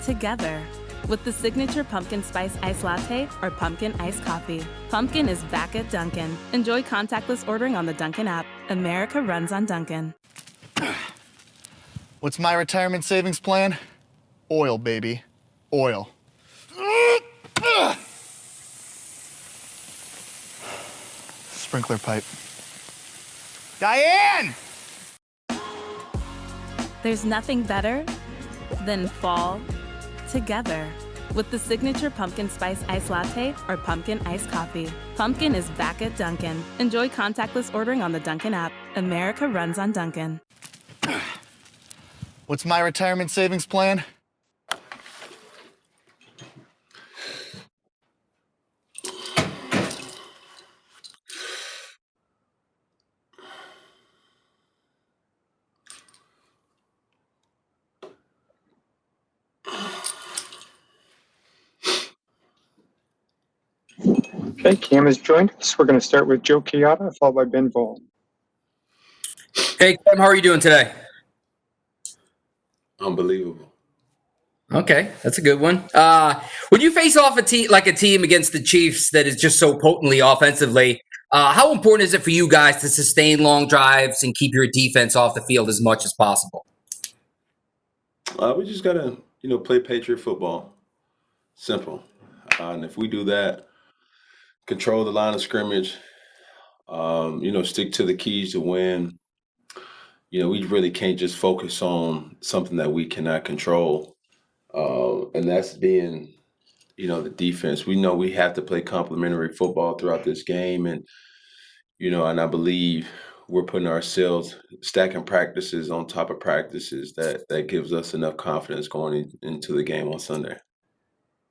together with the signature pumpkin spice iced latte or pumpkin iced coffee. Pumpkin is back at Dunkin'. Enjoy contactless ordering on the Dunkin' app. America runs on Dunkin'. What's my retirement savings plan? Oil, baby. Oil. Sprinkler pipe. Diane! There's nothing better than fall together with the signature pumpkin spice iced latte or pumpkin iced coffee. Pumpkin is back at Dunkin'. Enjoy contactless ordering on the Dunkin' app. America runs on Dunkin'. What's my retirement savings plan? Okay, Cam has joined us. We're going to start with Joe Chiata, followed by Ben Volen. Hey, Cam, how are you doing today? Unbelievable. Okay, that's a good one. When you face off a team against the Chiefs that is just so potently offensively, how important is it for you guys to sustain long drives and keep your defense off the field as much as possible? We just got to, play Patriot football. Simple. And if we do that, control the line of scrimmage, stick to the keys to win, we really can't just focus on something that we cannot control. And that's being, the defense. We know we have to play complementary football throughout this game. And, and I believe we're putting ourselves stacking practices on top of practices that gives us enough confidence going into the game on Sunday.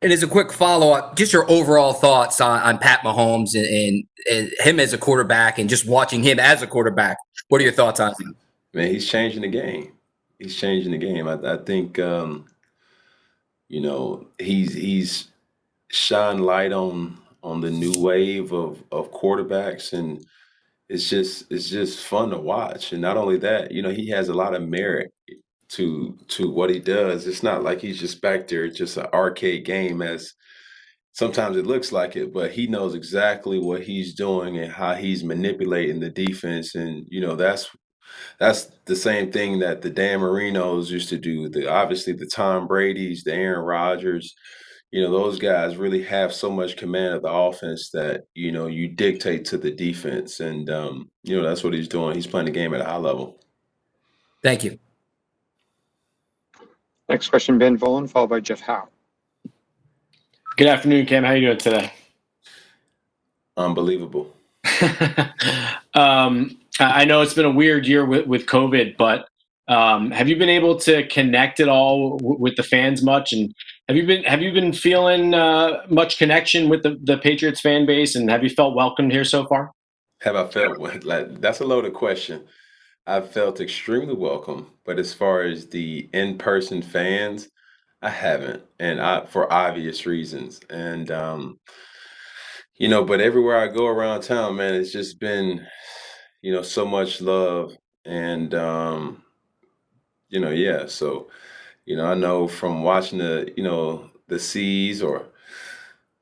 And as a quick follow-up, just your overall thoughts on Pat Mahomes and him as a quarterback and just watching him as a quarterback. What are your thoughts on him? Man, he's changing the game. He's changing the game. I think, he's shined light on the new wave of quarterbacks, and it's just fun to watch. And not only that, he has a lot of merit to what he does. It's not like he's just back there, just an arcade game as sometimes it looks like it, but he knows exactly what he's doing and how he's manipulating the defense. And, that's the same thing that the Dan Marinos used to do. Obviously the Tom Brady's, the Aaron Rodgers, those guys really have so much command of the offense that, you dictate to the defense. And, that's what he's doing. He's playing the game at a high level. Thank you. Next question, Ben Volen, followed by Jeff Howe. Good afternoon, Cam. How are you doing today? Unbelievable. I know it's been a weird year with COVID, but have you been able to connect at all with the fans much? And have you been feeling much connection with the Patriots fan base? And have you felt welcomed here so far? Have I felt that's a loaded question. I've felt extremely welcome, but as far as the in-person fans, I haven't, and for obvious reasons. And but everywhere I go around town, man, it's just been, so much love. And yeah. So, I know from watching the C's or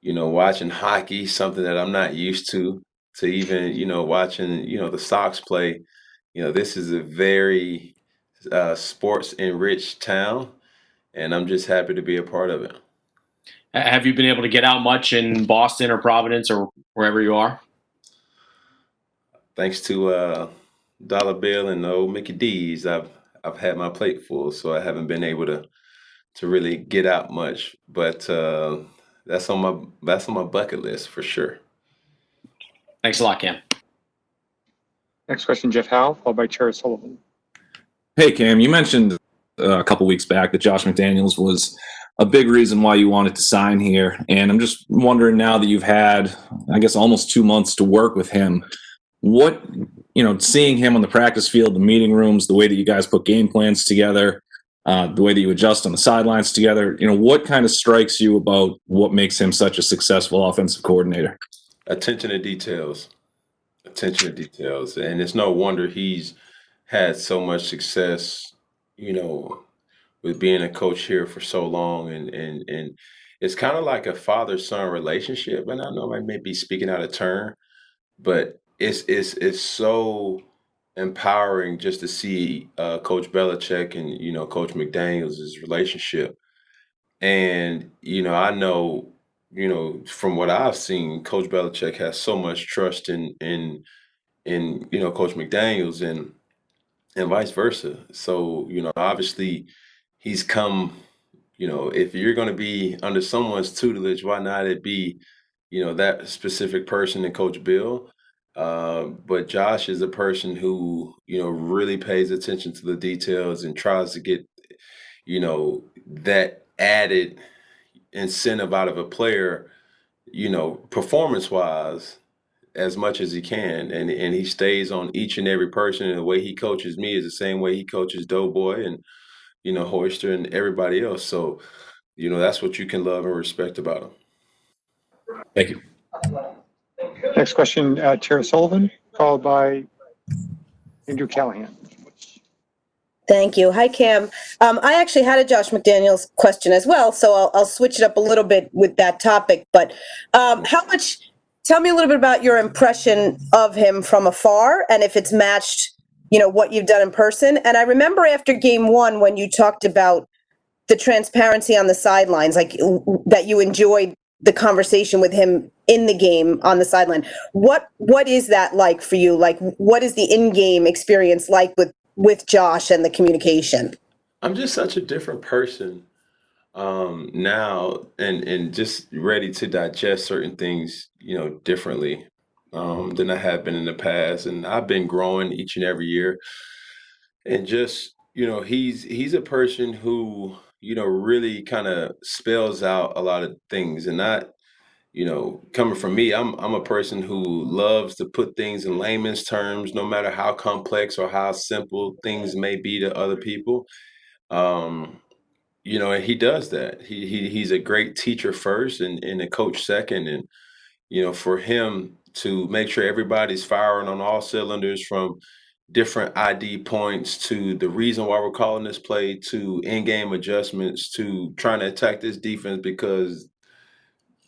watching hockey, something that I'm not used to even watching the Sox play. This is a very sports-enriched town, and I'm just happy to be a part of it. Have you been able to get out much in Boston or Providence or wherever you are? Thanks to Dollar Bill and old Mickey D's, I've had my plate full, so I haven't been able to really get out much. But that's on my bucket list for sure. Thanks a lot, Cam. Next question, Jeff Howe, followed by Chair Sullivan. Hey, Cam, you mentioned a couple weeks back that Josh McDaniels was a big reason why you wanted to sign here. And I'm just wondering, now that you've had, I guess, almost 2 months to work with him, what, seeing him on the practice field, the meeting rooms, the way that you guys put game plans together, the way that you adjust on the sidelines together, what kind of strikes you about what makes him such a successful offensive coordinator? Attention to details. And it's no wonder he's had so much success, with being a coach here for so long, and it's kind of like a father-son relationship. And I know I may be speaking out of turn, but it's so empowering just to see Coach Belichick and Coach McDaniels' relationship. And I know from what I've seen, Coach Belichick has so much trust in Coach McDaniels and vice versa. So obviously he's come. If you're going to be under someone's tutelage, why not it be that specific person and Coach Bill. But Josh is a person who, really pays attention to the details and tries to get, that added incentive out of a player, performance wise as much as he can. And he stays on each and every person. And the way he coaches me is the same way he coaches Doughboy and, Hoister and everybody else. So, that's what you can love and respect about him. Thank you. Next question, Tara Sullivan, followed by Andrew Callahan. Thank you. Hi, Cam. I actually had a Josh McDaniels question as well, so I'll switch it up a little bit with that topic. But tell me a little bit about your impression of him from afar and if it's matched, what you've done in person. And I remember after game one when you talked about the transparency on the sidelines, like that you enjoyed the conversation with him in the game on the sideline. What is that like for you? Like, what is the in-game experience like with Josh and the communication? I'm just such a different person now, and just ready to digest certain things, differently than I have been in the past. And I've been growing each and every year. And just, he's a person who, really kind of spells out a lot of things. And not, coming from me, I'm a person who loves to put things in layman's terms, no matter how complex or how simple things may be to other people. Um, and he does that. He's a great teacher first and a coach second. And, for him to make sure everybody's firing on all cylinders, from different ID points to the reason why we're calling this play to in-game adjustments to trying to attack this defense because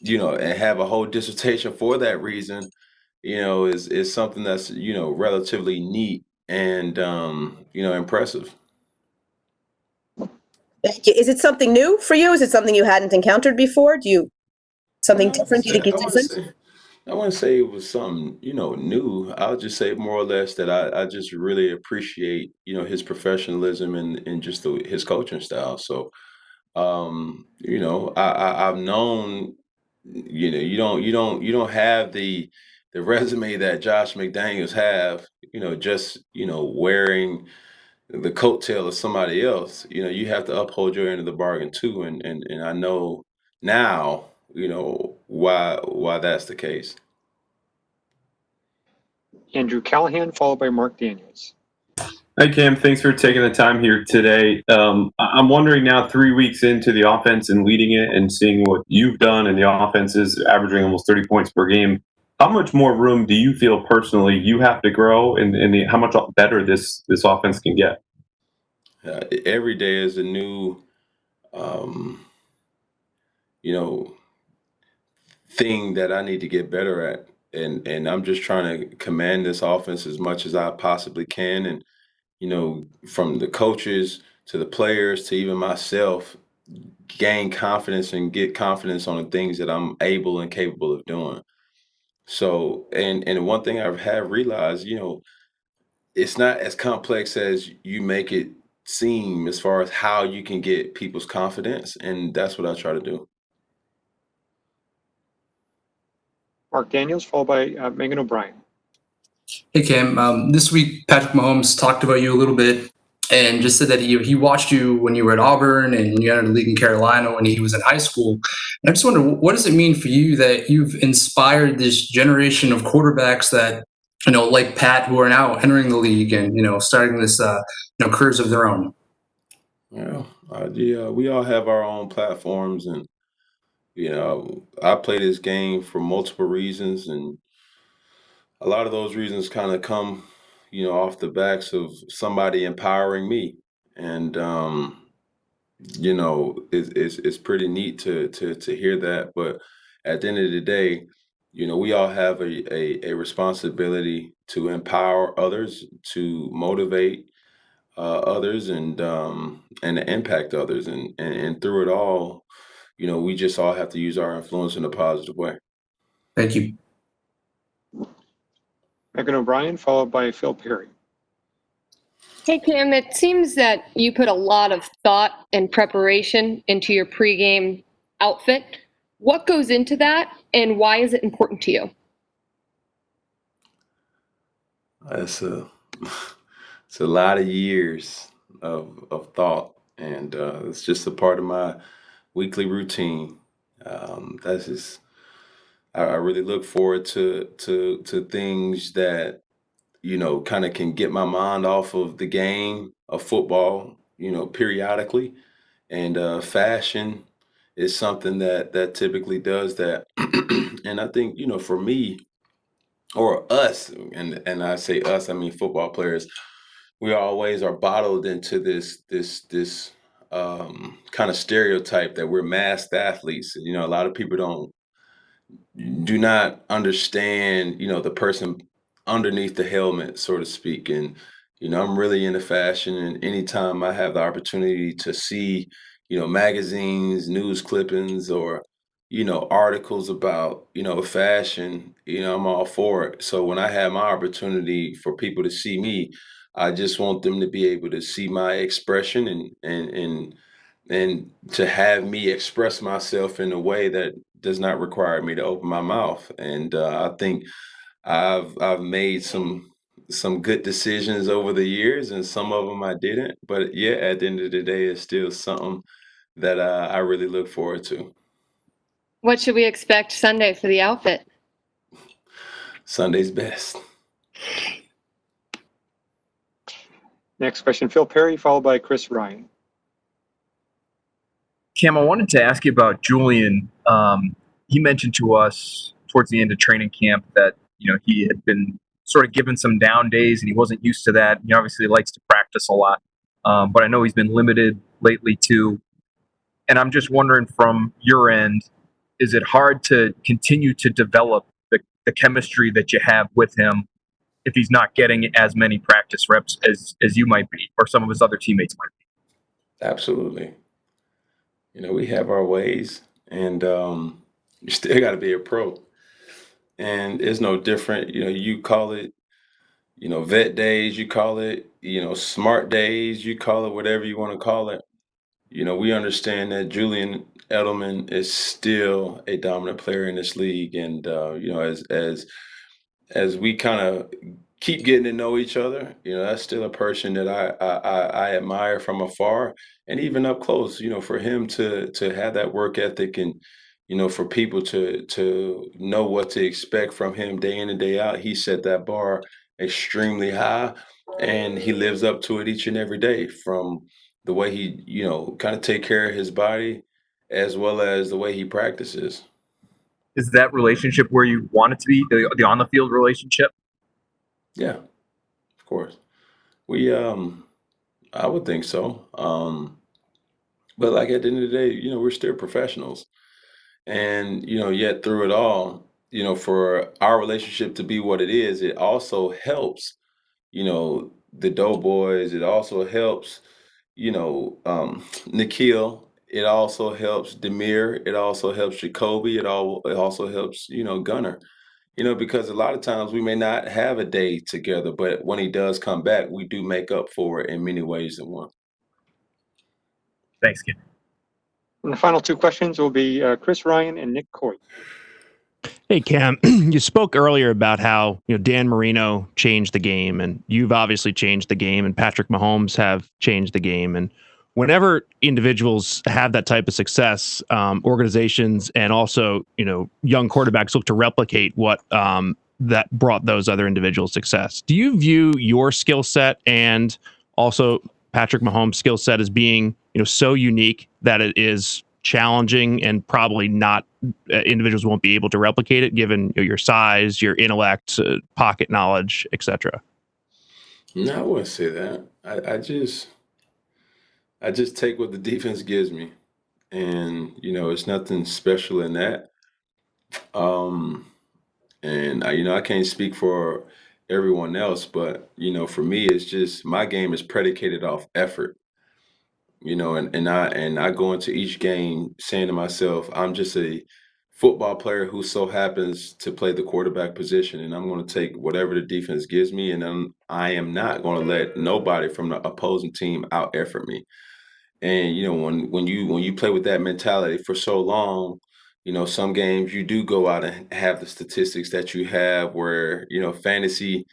and have a whole dissertation for that reason, is something that's, relatively neat and, impressive. Thank you. Is it something new for you? Is it something you hadn't encountered before? Something different? Do you think it's different? I wouldn't say it was something, new. I'll just say more or less that I just really appreciate, his professionalism and just his coaching style. So, I've known, you don't have the resume that Josh McDaniels have, just, wearing the coattail of somebody else. You have to uphold your end of the bargain too. And I know now, why that's the case. Andrew Callahan, followed by Mark Daniels. Hi, Cam. Thanks for taking the time here today. I'm wondering now, 3 weeks into the offense and leading it and seeing what you've done, and the offense is averaging almost 30 points per game. How much more room do you feel personally you have to grow, and how much better this offense can get? Every day is a new, um, you know, thing that I need to get better at. And I'm just trying to command this offense as much as I possibly can. And, from the coaches to the players to even myself, gain confidence and get confidence on the things that I'm able and capable of doing. So, and one thing I have realized, it's not as complex as you make it seem as far as how you can get people's confidence. And that's what I try to do. Mark Daniels, followed by Megan O'Brien. Hey, Cam. This week, Patrick Mahomes talked about you a little bit and just said that he watched you when you were at Auburn and you entered the league in Carolina when he was in high school. And I just wonder, what does it mean for you that you've inspired this generation of quarterbacks that, like Pat, who are now entering the league and, starting this, careers of their own? Yeah, we all have our own platforms, and I play this game for multiple reasons, and a lot of those reasons kind of come, off the backs of somebody empowering me. And it's pretty neat to hear that. But at the end of the day, we all have a responsibility to empower others, to motivate others, and to impact others, and through it all, we just all have to use our influence in a positive way. Thank you. Megan O'Brien, followed by Phil Perry. Hey, Cam, it seems that you put a lot of thought and preparation into your pregame outfit. What goes into that, and why is it important to you? It's a it's a lot of years of thought, and it's just a part of my weekly routine. That's just I really look forward to things that kind of can get my mind off of the game of football, periodically. And fashion is something that typically does that. And I think, for me or us, and I say us, I mean football players, we always are bottled into this kind of stereotype that we're masked athletes. A lot of people do not understand, the person underneath the helmet, so to speak. And, I'm really into fashion. And anytime I have the opportunity to see, magazines, news clippings, or, articles about, fashion, I'm all for it. So when I have my opportunity for people to see me, I just want them to be able to see my expression, and to have me express myself in a way that does not require me to open my mouth. And I think I've made some good decisions over the years, and some of them I didn't. But yeah, at the end of the day, it's still something that I really look forward to. What should we expect Sunday for the outfit? Sunday's best. Next question, Phil Perry, followed by Chris Ryan. Cam, I wanted to ask you about Julian. He mentioned to us towards the end of training camp that he had been sort of given some down days and he wasn't used to that. He obviously likes to practice a lot, but I know he's been limited lately too. And I'm just wondering, from your end, is it hard to continue to develop the chemistry that you have with him if he's not getting as many practice reps as you might be, or some of his other teammates might be? Absolutely. We have our ways, and you still got to be a pro. And it's no different. You call it, vet days, you call it, smart days, you call it whatever you want to call it. We understand that Julian Edelman is still a dominant player in this league. And, as we kind of keep getting to know each other, that's still a person that I admire from afar, and even up close. For him to have that work ethic, and for people to know what to expect from him day in and day out. He set that bar extremely high, and he lives up to it each and every day. From the way he kind of take care of his body, as well as the way he practices. Is that relationship where you want it to be, the on the field relationship? Yeah, of course. I would think so. But like at the end of the day, we're still professionals. And, yet through it all, for our relationship to be what it is, it also helps, the Doughboys. It also helps, Nikhil. It also helps Demir. It also helps Jacoby. It also helps, Gunner. Because a lot of times we may not have a day together, but when he does come back, we do make up for it in many ways than one. Thanks, Kim. And the final two questions will be Chris Ryan and Nick Coy. Hey, Cam, you spoke earlier about how Dan Marino changed the game, and you've obviously changed the game, and Patrick Mahomes have changed the game. And whenever individuals have that type of success, organizations and also young quarterbacks look to replicate what that brought those other individuals success. Do you view your skill set and also Patrick Mahomes' skill set as being so unique that it is challenging and probably not individuals won't be able to replicate it given your size, your intellect, pocket knowledge, etc.? No, I wouldn't say that. I just take what the defense gives me, and it's nothing special in that. And I can't speak for everyone else, but for me, it's just my game is predicated off effort. And I go into each game saying to myself, I'm just a football player who so happens to play the quarterback position, and I'm going to take whatever the defense gives me, and I am not going to let nobody from the opposing team out effort me. And when you play with that mentality for so long, some games you do go out and have the statistics that you have where, fantasy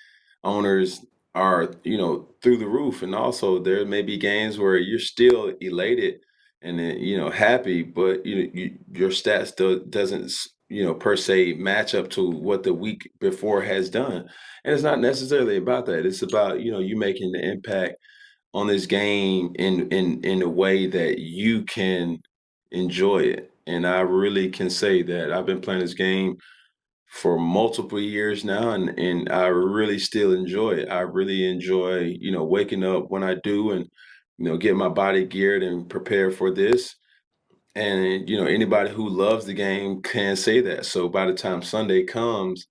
owners are, through the roof. And also there may be games where you're still elated and then, happy, but your stats doesn't, per se match up to what the week before has done. And it's not necessarily about that. It's about, you making the impact on this game in a way that you can enjoy it. And I really can say that I've been playing this game for multiple years now, and I really still enjoy it. I really enjoy, waking up when I do and, get my body geared and prepared for this. And, anybody who loves the game can say that. So by the time Sunday comes,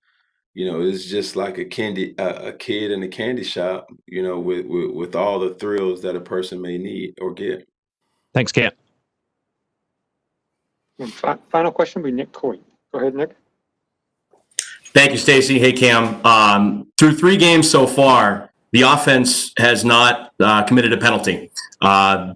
it's just like a kid in a candy shop, with all the thrills that a person may need or get. Thanks, Cam. Final question will be Nick Coy. Go ahead, Nick. Thank you, Stacy. Hey, Cam. Through 3 games so far, the offense has not committed a penalty.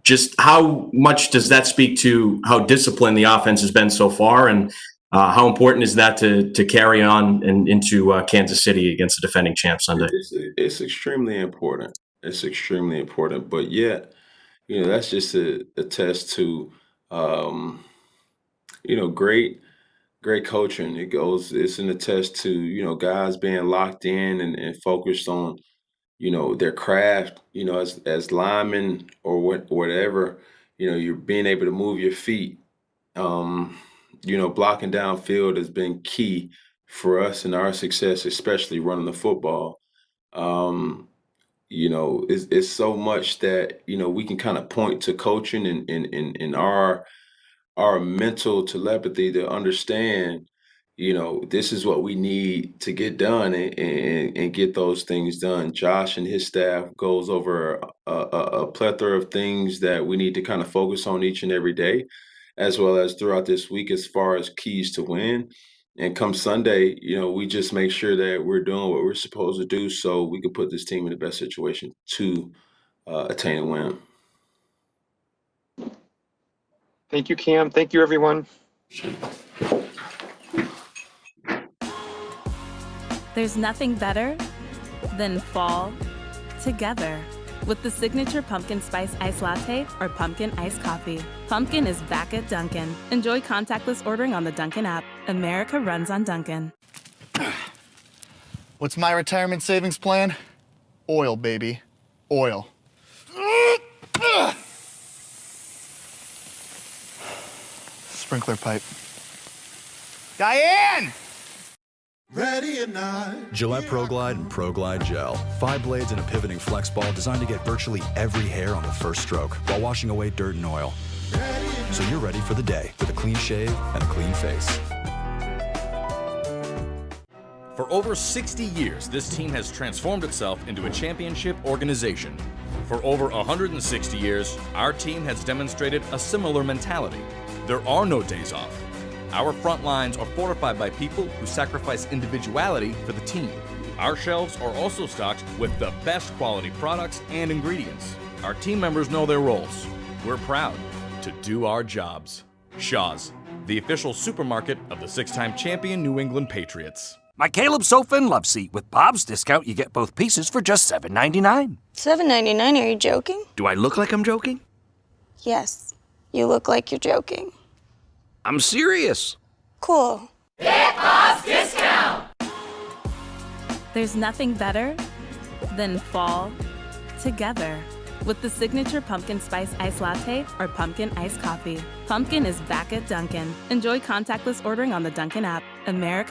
Just how much does that speak to how disciplined the offense has been so far, and how important is that to carry on into Kansas City against the defending champ Sunday? It's extremely important. It's extremely important. But yet, that's just a test to, great coaching. It's an attest to, guys being locked in and focused on, their craft, as linemen or whatever, you're being able to move your feet. Blocking downfield has been key for us and our success, especially running the football. It's so much that, we can kind of point to coaching and our mental telepathy to understand, this is what we need to get done and get those things done. Josh and his staff goes over a plethora of things that we need to kind of focus on each and every day, as well as throughout this week as far as keys to win. And come Sunday, we just make sure that we're doing what we're supposed to do so we can put this team in the best situation to attain a win. Thank you, Cam. Thank you, everyone. There's nothing better than fall together with the signature pumpkin spice iced latte or pumpkin iced coffee. Pumpkin is back at Dunkin'. Enjoy contactless ordering on the Dunkin' app. America runs on Dunkin'. What's my retirement savings plan? Oil, baby. Oil. Sprinkler pipe. Diane! Ready or not. Gillette Pro Glide and Pro Glide Gel. 5 blades and a pivoting flex ball designed to get virtually every hair on the first stroke while washing away dirt and oil. So you're ready for the day with a clean shave and a clean face. For over 60 years, this team has transformed itself into a championship organization. For over 160 years, our team has demonstrated a similar mentality. There are no days off. Our front lines are fortified by people who sacrifice individuality for the team. Our shelves are also stocked with the best quality products and ingredients. Our team members know their roles. We're proud to do our jobs. Shaw's, the official supermarket of the 6-time champion New England Patriots. My Caleb Sofa and Love Seat. With Bob's discount, you get both pieces for just $7.99. $7.99? Are you joking? Do I look like I'm joking? Yes, you look like you're joking. I'm serious. Cool. Get Bob's discount! There's nothing better than fall together with the signature pumpkin spice iced latte or pumpkin iced coffee. Pumpkin is back at Dunkin'. Enjoy contactless ordering on the Dunkin' app. America